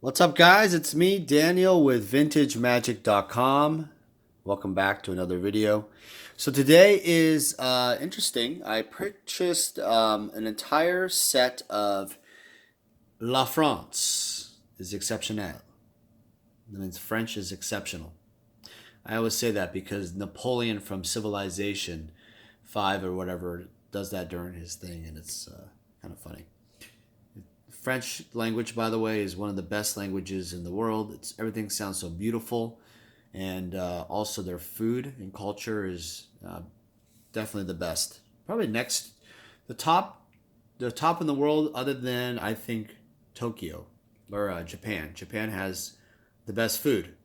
What's up, guys? It's me, Daniel, with VintageMagic.com. Welcome back to another video. So today is interesting. I purchased an entire set of La France is exceptionnel. That means French is exceptional. I always say that because Napoleon from Civilization 5 or whatever does that during his thing, and it's kind of funny. French language, by the way, is one of the best languages in the world. Everything sounds so beautiful, and also their food and culture is definitely the best. Probably next, the top in the world, other than I think Tokyo or Japan. Japan has the best food.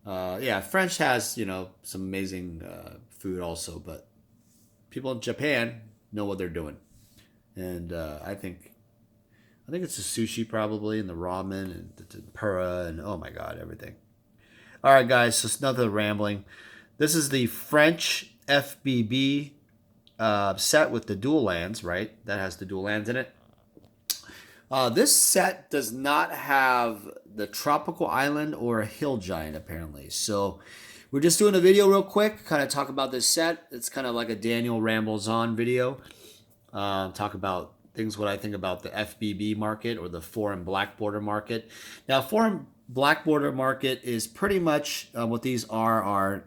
Yeah, French has some amazing food also, but people in Japan know what they're doing, and I think it's the sushi probably, and the ramen, and the tempura, and oh my god, everything. All right, guys, so it's another rambling. This is the French FBB set with the dual lands, right? That has the dual lands in it. This set does not have the tropical island or a hill giant, apparently. So we're just doing a video real quick, kind of talk about this set. It's kind of like a Daniel Rambles On video. Talk about things what I think about the FBB market, or the foreign black border market. Now, foreign black border market is pretty much what these are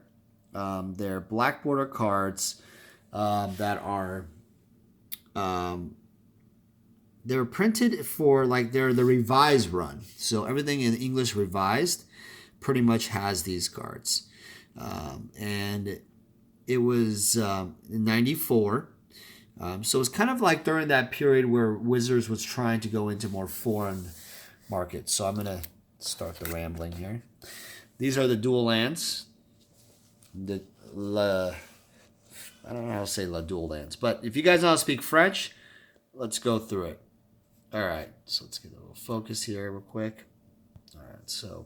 they're black border cards that are they're printed for, like, they're the revised run. So everything in English revised pretty much has these cards. And it was in 94. So it's kind of like during that period where Wizards was trying to go into more foreign markets. So I'm going to start the rambling here. These are the dual lands. I don't know how to say la dual lands, but if you guys know how to speak French, let's go through it. All right, so let's get a little focus here real quick. All right, so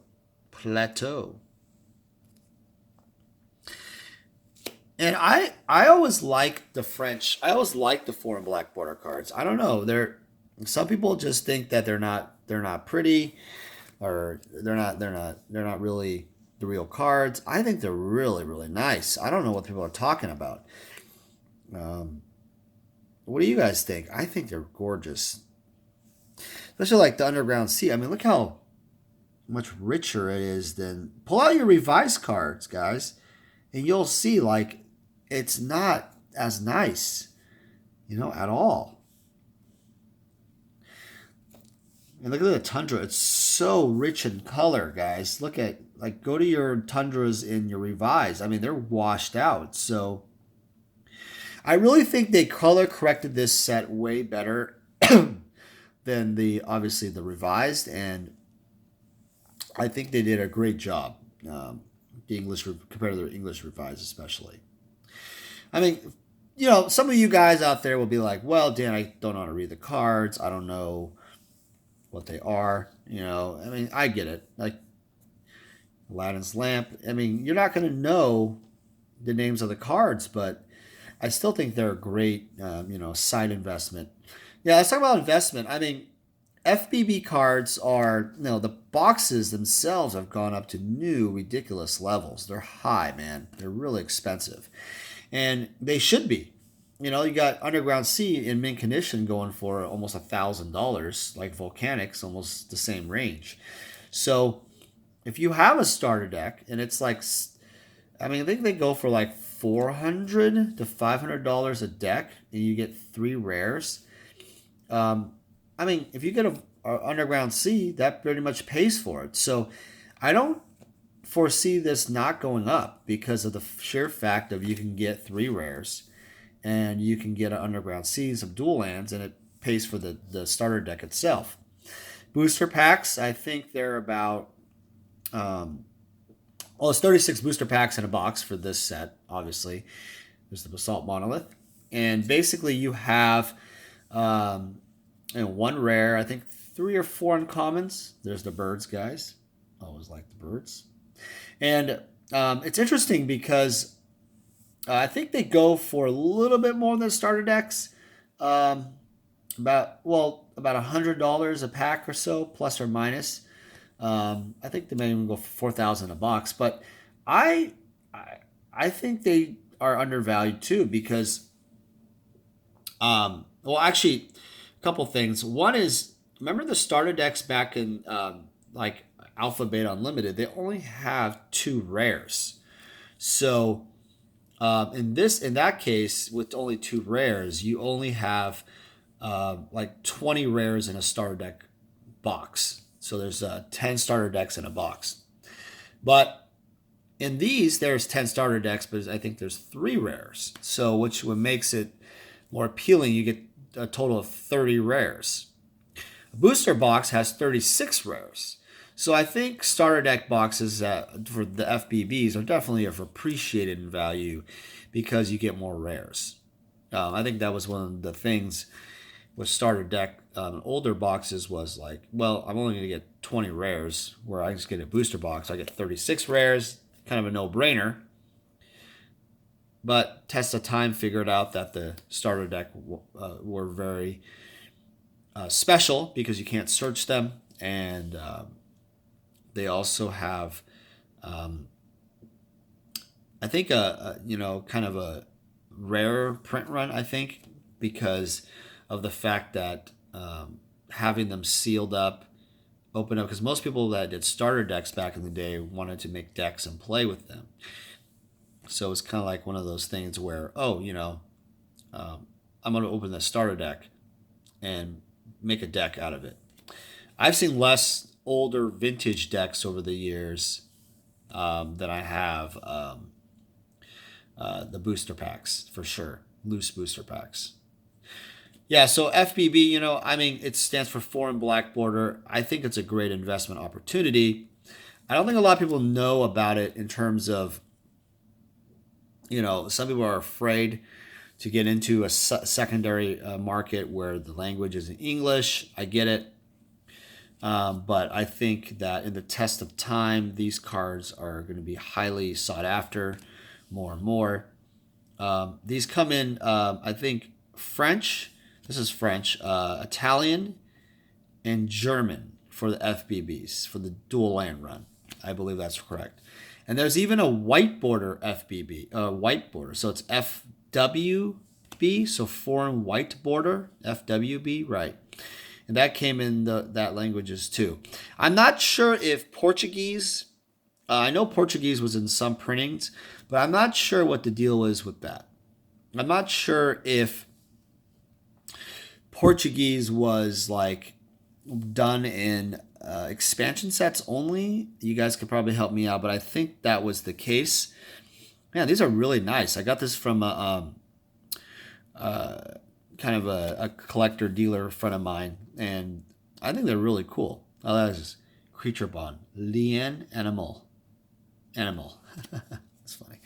Plateau. And I always like the French. I always like the foreign black border cards. I don't know. Some people just think that they're not pretty, or they're not really the real cards. I think they're really, really nice. I don't know what people are talking about. What do you guys think? I think they're gorgeous. Especially like the Underground Sea. I mean, look how much richer it is than... Pull out your revised cards, guys, and you'll see, like, it's not as nice, at all. And look at the Tundra. It's so rich in color, guys. Look at, like, go to your Tundras in your revised. I mean, they're washed out. So I really think they color corrected this set way better than obviously the revised. And I think they did a great job. The English, compared to their English revised especially. I mean, some of you guys out there will be like, well, Dan, I don't know how to read the cards. I don't know what they are. I mean, I get it. Like Aladdin's Lamp. I mean, you're not going to know the names of the cards, but I still think they're a great, side investment. Yeah, let's talk about investment. I mean, FBB cards are, the boxes themselves have gone up to new ridiculous levels. They're high, man. They're really expensive. And they should be. You got Underground Sea in mint condition going for almost $1,000, like Volcanics, almost the same range. So if you have a starter deck, and it's like, I mean, I think they go for like $400 to $500 a deck, and you get 3 rares. I mean, if you get a Underground Sea, that pretty much pays for it. So I don't foresee this not going up because of the sheer fact of you can get 3 rares, and you can get an Underground Sea, some dual lands, and it pays for the starter deck itself. Booster packs, I think they're about... it's 36 booster packs in a box for this set, obviously. There's the Basalt Monolith. And basically you have... 1 rare, I think 3 or 4 uncommons. There's the birds, guys. Always like the birds. And it's interesting because I think they go for a little bit more than starter decks. About $100 a pack or so, plus or minus. I think they may even go for 4,000 a box, but I, I I think they are undervalued too because well, actually, a couple things. One is remember the starter decks back in like Alpha Beta Unlimited. They only have two rares. So in that case, with only two rares, you only have like 20 rares in a starter deck box. So there's 10 starter decks in a box. But in these, there's 10 starter decks, but I think there's three rares. So which what makes it more appealing, you get a total of 30 rares. A booster box has 36 rares. So I think starter deck boxes for the FBBs are definitely of appreciated in value because you get more rares. I think that was one of the things with starter deck older boxes was like, well, I'm only going to get 20 rares, where I just get a booster box. I get 36 rares, kind of a no-brainer. But Test of Time figured out that the starter deck were very special because you can't search them, and they also have, I think, kind of a rare print run. I think because of the fact that having them sealed up, open up, because most people that did starter decks back in the day wanted to make decks and play with them. So it's kind of like one of those things where, I'm going to open the starter deck and make a deck out of it. I've seen less older vintage decks over the years than I have the booster packs, for sure. Loose booster packs. Yeah, so FBB, it stands for Foreign Black Border. I think it's a great investment opportunity. I don't think a lot of people know about it in terms of, some people are afraid to get into a secondary market where the language is in English. I get it. But I think that in the test of time, these cards are going to be highly sought after more and more. These come in, I think, French. This is French, Italian, and German for the FBBs, for the dual land run. I believe that's correct. And there's even a white border FBB, white border. So it's FWB, so foreign white border, FWB, right. And that came in that languages too. I'm not sure if Portuguese, I know Portuguese was in some printings, but I'm not sure what the deal is with that. I'm not sure if Portuguese was like done in expansion sets only. You guys could probably help me out, but I think that was the case. Man, these are really nice. I got this from a kind of a collector dealer friend of mine, and I think they're really cool. Oh, that is Creature Bond. Lien Animal. That's funny.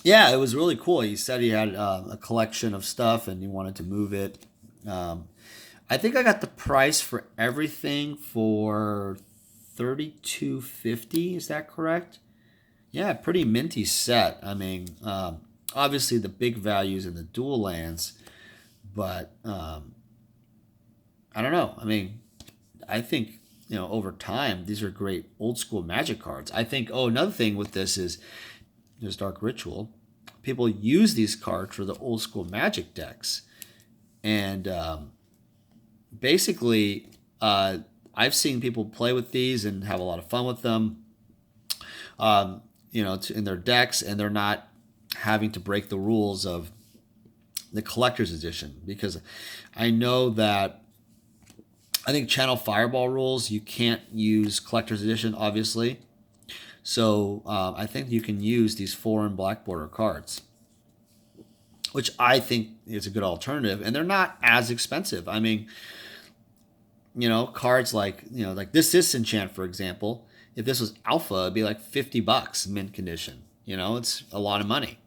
Yeah, it was really cool. He said he had a collection of stuff and he wanted to move it. I think I got the price for everything for $32.50. Is that correct? Yeah, pretty minty set. I mean, obviously the big values in the dual lands, but I don't know. I mean, I think over time these are great old school Magic cards. I think. Oh, another thing with this is there's Dark Ritual. People use these cards for the old school Magic decks, and basically, I've seen people play with these and have a lot of fun with them. In their decks, and they're not having to break the rules of the collector's edition, because I know that I think Channel Fireball rules, you can't use collector's edition, obviously. So I think you can use these foreign black border cards, which I think is a good alternative, and they're not as expensive. I mean, cards like this Disenchant, for example. If this was alpha, it'd be like $50 mint condition. It's a lot of money.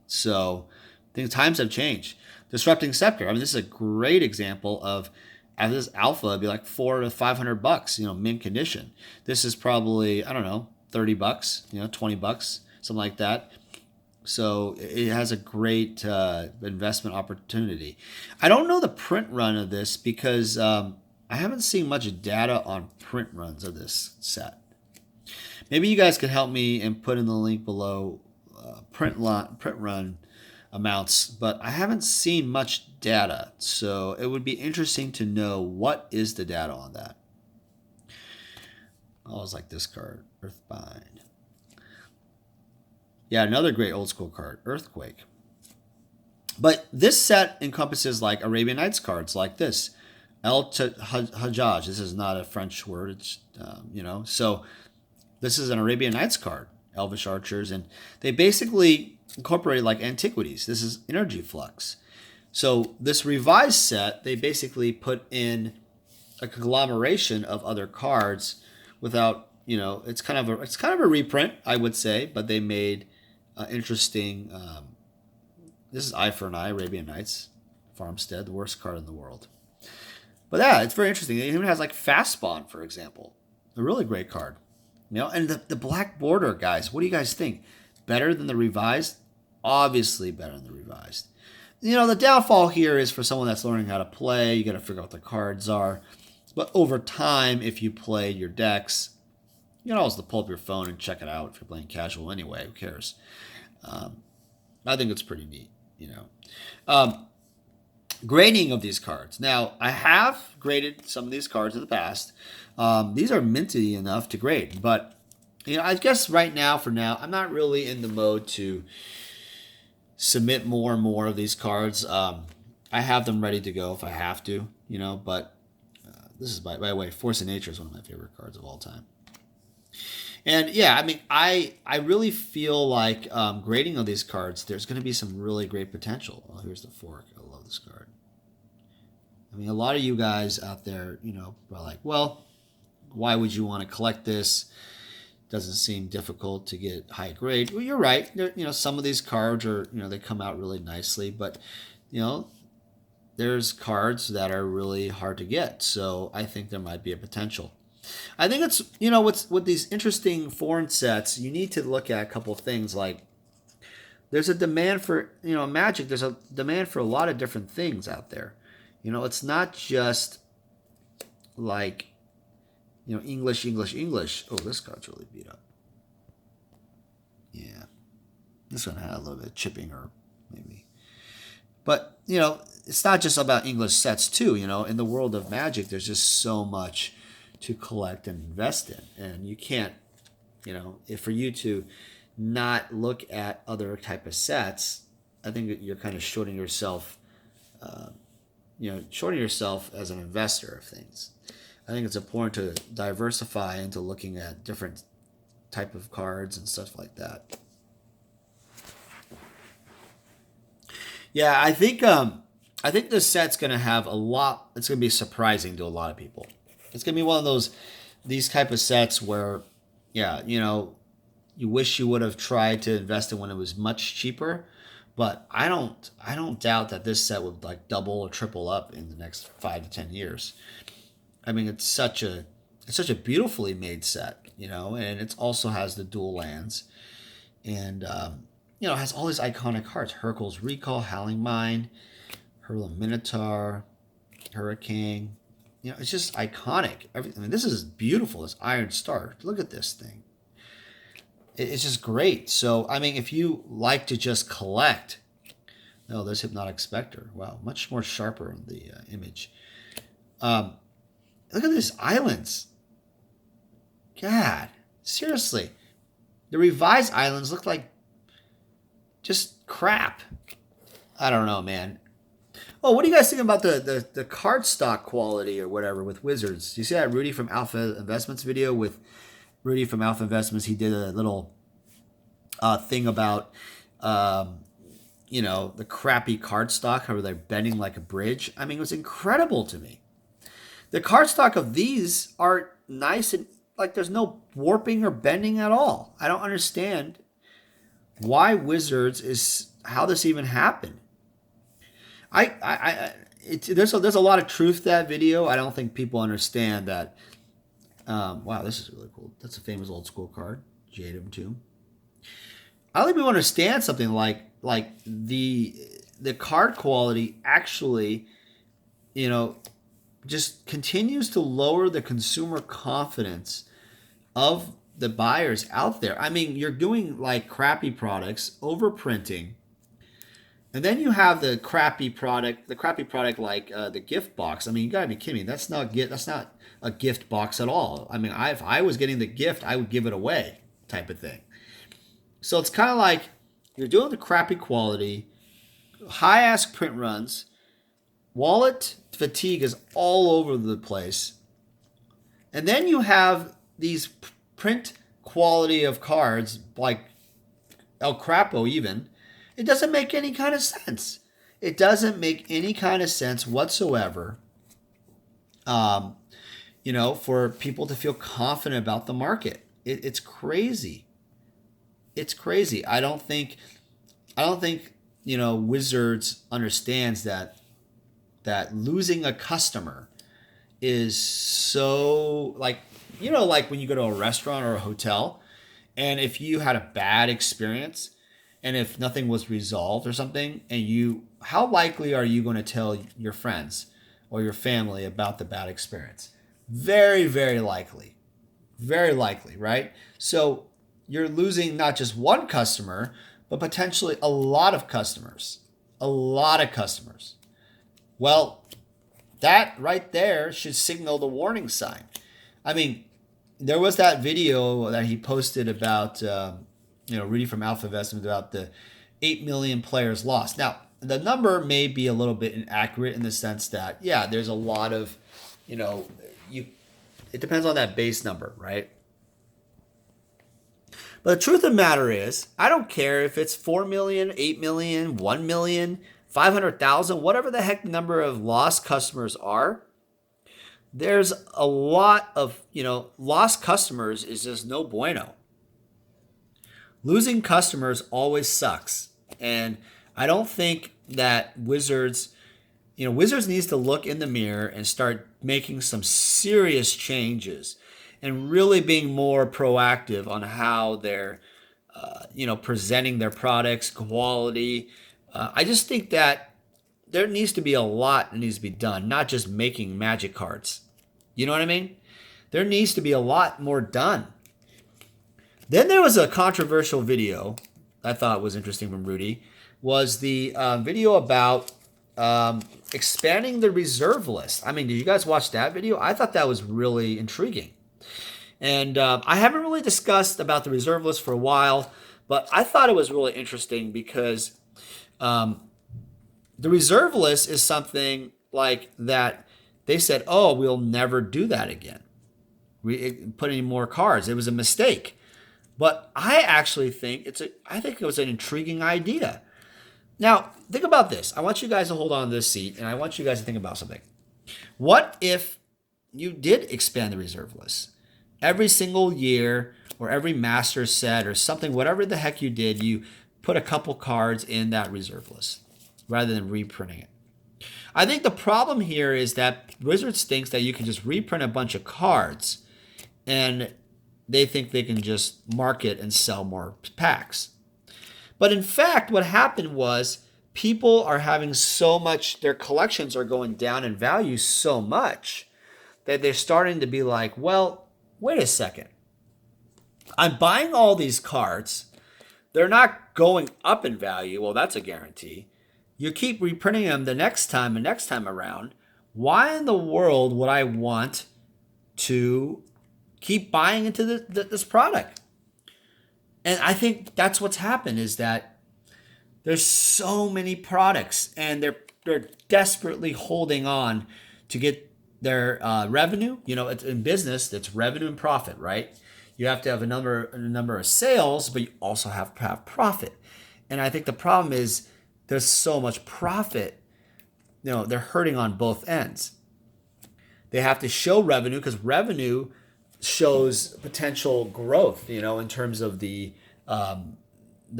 So I think times have changed. Disrupting Scepter. I mean, this is a great example of, as this alpha, it'd be like $400 to $500, mint condition. This is probably, I don't know, $30, $20, something like that. So it has a great investment opportunity. I don't know the print run of this because I haven't seen much data on print runs of this set. Maybe you guys could help me and put in the link below print run amounts, but I haven't seen much data, so it would be interesting to know what is the data on that. I always like this card, Earthbind. Yeah, another great old school card, Earthquake. But this set encompasses like Arabian Nights cards like this. El Hajjaj. This is not a French word. It's, so this is an Arabian Nights card, Elvish Archers. And they basically incorporated like antiquities. This is Energy Flux. So this revised set, they basically put in a conglomeration of other cards without, it's kind of a reprint, I would say, but they made interesting. This is Eye for an Eye, Arabian Nights, Farmstead, the worst card in the world. But yeah, it's very interesting. It even has like Fast Spawn, for example, a really great card. And the black border, guys. What do you guys think? Better than the revised? Obviously, better than the revised. The downfall here is for someone that's learning how to play. You got to figure out what the cards are. But over time, if you play your decks, you can always pull up your phone and check it out if you're playing casual anyway. Who cares? I think it's pretty neat. Grading of these cards. Now, I have graded some of these cards in the past. These are minty enough to grade, but I guess right now, for now, I'm not really in the mode to submit more and more of these cards. I have them ready to go if I have to, but this is, by the way, Force of Nature is one of my favorite cards of all time. And yeah, I really feel like grading of these cards, there's going to be some really great potential. Oh, here's the fork. I love this card. A lot of you guys out there, are like, well, why would you want to collect this? Doesn't seem difficult to get high grade. Well, you're right. Some of these cards are, they come out really nicely, but, there's cards that are really hard to get. So I think there might be a potential. I think it's, what's with these interesting foreign sets, you need to look at a couple of things. Like, there's a demand for, Magic, there's a demand for a lot of different things out there. It's not just like, English. Oh, this card's really beat up. Yeah. This one had a little bit of chipping, or maybe. But, it's not just about English sets too. In the world of Magic, there's just so much to collect and invest in. And you can't, if for you to not look at other type of sets, I think that you're kind of shorting yourself, as an investor of things. I think it's important to diversify into looking at different type of cards and stuff like that. Yeah, I think this set's going to have a lot. It's going to be surprising to a lot of people. It's going to be one of these type of sets where, yeah, you wish you would have tried to invest in when it was much cheaper. But I don't doubt that this set would like double or triple up in the next 5 to 10 years. It's such a beautifully made set, and it also has the dual lands, and it has all these iconic cards: Hurkyl's Recall, Howling Mine, Hurlem Minotaur, Hurricane. It's just iconic. This is beautiful. This Iron Star. Look at this thing. It's just great. So, if you like to just collect, there's Hypnotic Spectre. Wow, much more sharper in the image. Look at these islands. God, seriously. The revised islands look like just crap. I don't know, man. Oh, what do you guys think about the cardstock quality or whatever with Wizards? Do you see that Rudy from Alpha Investments video with Rudy from Alpha Investments? He did a little thing about, the crappy cardstock, how they're bending like a bridge. It was incredible to me. The cardstock of these are nice and like there's no warping or bending at all. I don't understand why Wizards is how this even happened. There's a lot of truth to that video. I don't think people understand that. Wow, this is really cool. That's a famous old school card, Jadam Tomb. I don't think people understand something like the card quality actually, just continues to lower the consumer confidence of the buyers out there. I mean, you're doing like crappy products, overprinting, and then you have the crappy product like the gift box. I mean, you gotta be kidding me. That's not a gift box at all. I mean, if I was getting the gift, I would give it away, type of thing. So it's kind of like you're doing the crappy quality, high ass print runs, wallet fatigue is all over the place, and then you have these print quality of cards like El Crapo even. It doesn't make any kind of sense. It doesn't make any kind of sense whatsoever, for people to feel confident about the market. It's crazy. It's crazy. I don't think Wizards understands that losing a customer is so like when you go to a restaurant or a hotel, and if you had a bad experience, and if nothing was resolved or something, and how likely are you going to tell your friends or your family about the bad experience? Very, very likely. Very likely, right? So you're losing not just one customer, but potentially a lot of customers. A lot of customers. Well, that right there should signal the warning sign. I mean, there was that video that he posted about Rudy from Alpha Investment about the 8 million players lost. Now, the number may be a little bit inaccurate in the sense that, yeah, there's a lot of, it depends on that base number, right? But the truth of the matter is, I don't care if it's 4 million, 8 million, 1 million, 500,000, whatever the heck number of lost customers are. There's a lot of, lost customers is just no bueno. Losing customers always sucks. And I don't think that Wizards needs to look in the mirror and start making some serious changes and really being more proactive on how they're, presenting their products, quality. I just think that there needs to be a lot that needs to be done, not just making Magic cards. You know what I mean? There needs to be a lot more done. Then there was a controversial video I thought was interesting from Rudy, was the video about expanding the reserve list. I mean, did you guys watch that video? I thought that was really intriguing. And I haven't really discussed about the reserve list for a while, but I thought it was really interesting because the reserve list is something like that they said, oh, we'll never do that again. We put any more cards. It was a mistake. But I actually think I think it was an intriguing idea. Now, think about this. I want you guys to hold on to this seat, and I want you guys to think about something. What if you did expand the reserve list? Every single year or every master set or something, whatever the heck you did, you put a couple cards in that reserve list rather than reprinting it. I think the problem here is that Wizards thinks that you can just reprint a bunch of cards and they think they can just market and sell more packs. But in fact, what happened was people are having so much, their collections are going down in value so much that they're starting to be like, well, wait a second. I'm buying all these cards. They're not going up in value. Well, that's a guarantee. You keep reprinting them the next time and next time around. Why in the world would I want to keep buying into this product? And I think that's what's happened is that there's so many products and they're desperately holding on to get their revenue. It's in business, it's revenue and profit, right? You have to have a number of sales, but you also have to have profit. And I think the problem is there's so much profit, they're hurting on both ends. They have to show revenue because revenue shows potential growth, in terms of the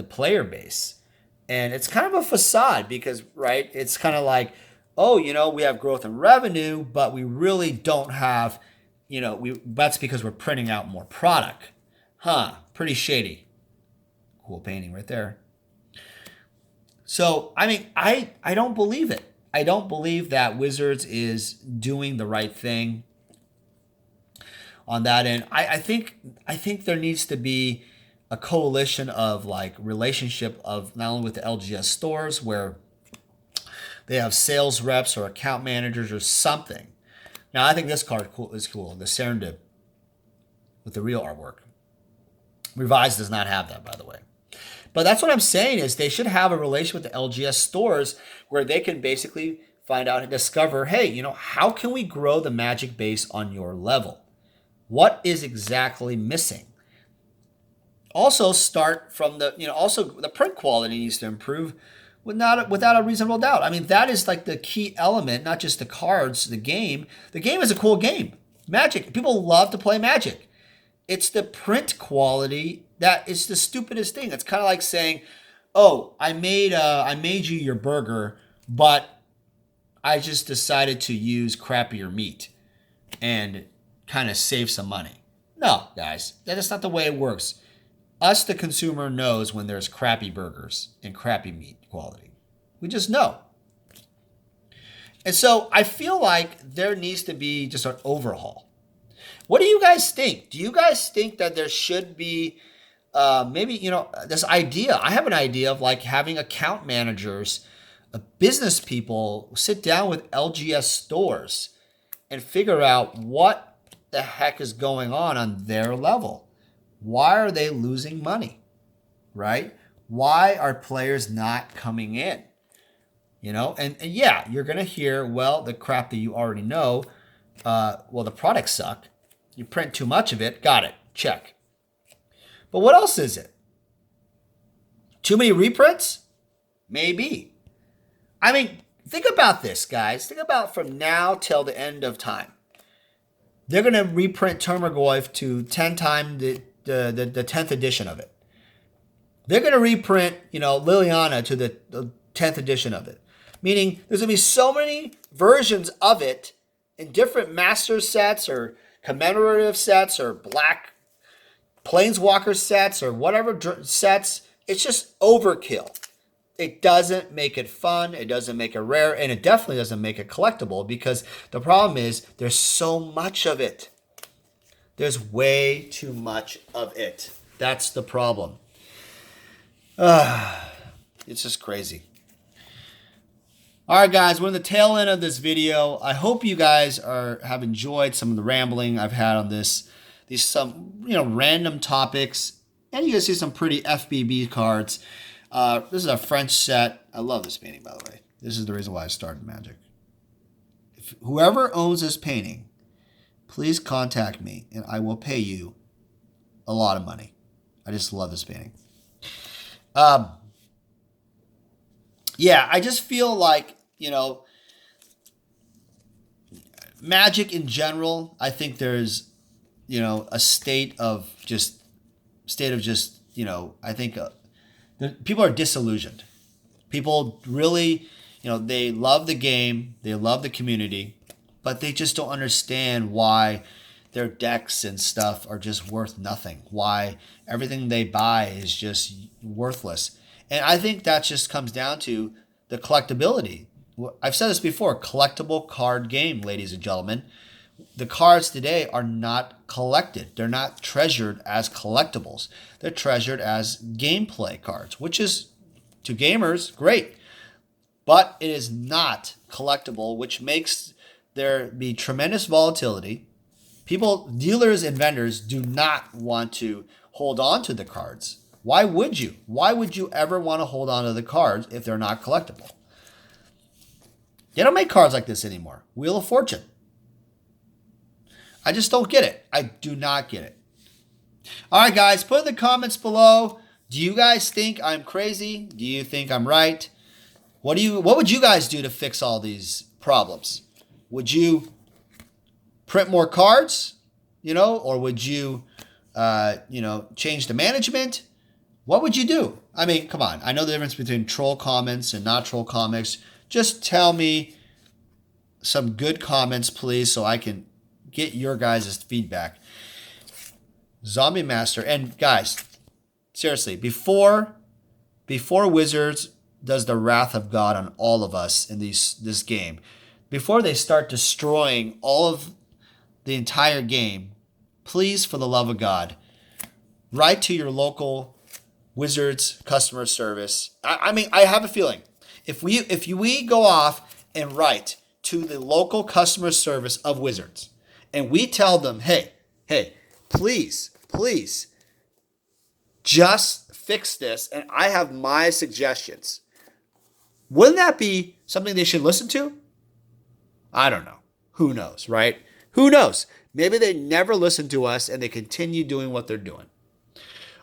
player base. And it's kind of a facade because, right, it's kind of like, oh, we have growth in revenue, but we really don't have, that's because we're printing out more product. Pretty shady. Cool painting right there. So, I mean, I don't believe it. I don't believe that Wizards is doing the right thing on that end. I think there needs to be a coalition of like relationship of not only with the LGS stores where they have sales reps or account managers or something. Now I think this card is cool, the Serendip with the real artwork. Revised does not have that, by the way. But that's what I'm saying is they should have a relation with the LGS stores where they can basically find out and discover, hey, you know, how can we grow the Magic base on your level? What is exactly missing? Also start from the, you know, also the print quality needs to improve without a reasonable doubt. I mean, that is like the key element, not just the cards, the game. The game is a cool game. Magic, people love to play Magic. It's the print quality that is the stupidest thing. It's kind of like saying, "Oh, I made you your burger, but I just decided to use crappier meat and kind of save some money." No, guys, that is not the way it works. Us, the consumer, knows when there's crappy burgers and crappy meat quality. We just know. And so I feel like there needs to be just an overhaul. What do you guys think? Do you guys think that there should be maybe, you know, this idea? I have an idea of like having account managers, business people sit down with LGS stores and figure out what the heck is going on their level. Why are they losing money, right? Why are players not coming in? You know, and yeah, you're going to hear, well, the crap that you already know. Well, the products suck. You print too much of it. Got it. Check. But what else is it? Too many reprints? Maybe. I mean, think about this, guys. Think about from now till the end of time. They're going to reprint Termaggoyf to 10 times the 10th edition of it. They're going to reprint, you know, Liliana to the 10th edition of it. Meaning there's going to be so many versions of it in different master sets or commemorative sets or black planeswalker sets or whatever sets. It's just overkill. It doesn't make it fun. It doesn't make it rare. And it definitely doesn't make it collectible because the problem is there's so much of it. There's way too much of it. That's the problem. It's just crazy. All right, guys, we're in the tail end of this video. I hope you guys have enjoyed some of the rambling I've had on this. These some, you know, random topics. And you guys see some pretty FBB cards. This is a French set. I love this painting, by the way. This is the reason why I started Magic. If whoever owns this painting, please contact me and I will pay you a lot of money. I just love this painting. Yeah, I just feel like, you know, Magic in general, I think there's, you know, a state of just, you know, I think people are disillusioned. People really, you know, they love the game, they love the community, but they just don't understand why their decks and stuff are just worth nothing. Why everything they buy is just worthless. And I think that just comes down to the collectability. I've said this before, collectible card game, ladies and gentlemen. The cards today are not collected. They're not treasured as collectibles. They're treasured as gameplay cards, which is, to gamers, great. But it is not collectible, which makes there be tremendous volatility. People, dealers and vendors do not want to hold on to the cards. Why would you? Why would you ever want to hold on to the cards if they're not collectible? They don't make cards like this anymore. Wheel of Fortune. I just don't get it. I do not get it. All right, guys, put in the comments below. Do you guys think I'm crazy? Do you think I'm right? What would you guys do to fix all these problems? Would you print more cards, you know, or would you, you know, change the management? What would you do? I mean, come on. I know the difference between troll comments and not troll comments. Just tell me some good comments, please, so I can get your guys' feedback. Zombie Master. And guys, seriously, before Wizards does the wrath of God on all of us in this game. Before they start destroying all of the entire game, please, for the love of God, write to your local Wizards customer service. I mean, I have a feeling if we go off and write to the local customer service of Wizards and we tell them, hey, please, just fix this, and I have my suggestions, wouldn't that be something they should listen to? I don't know. Who knows, right? Who knows? Maybe they never listen to us and they continue doing what they're doing.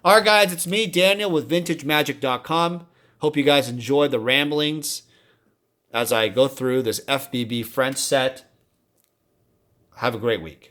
All right, guys, it's me, Daniel, with VintageMagic.com. Hope you guys enjoy the ramblings as I go through this FBB French set. Have a great week.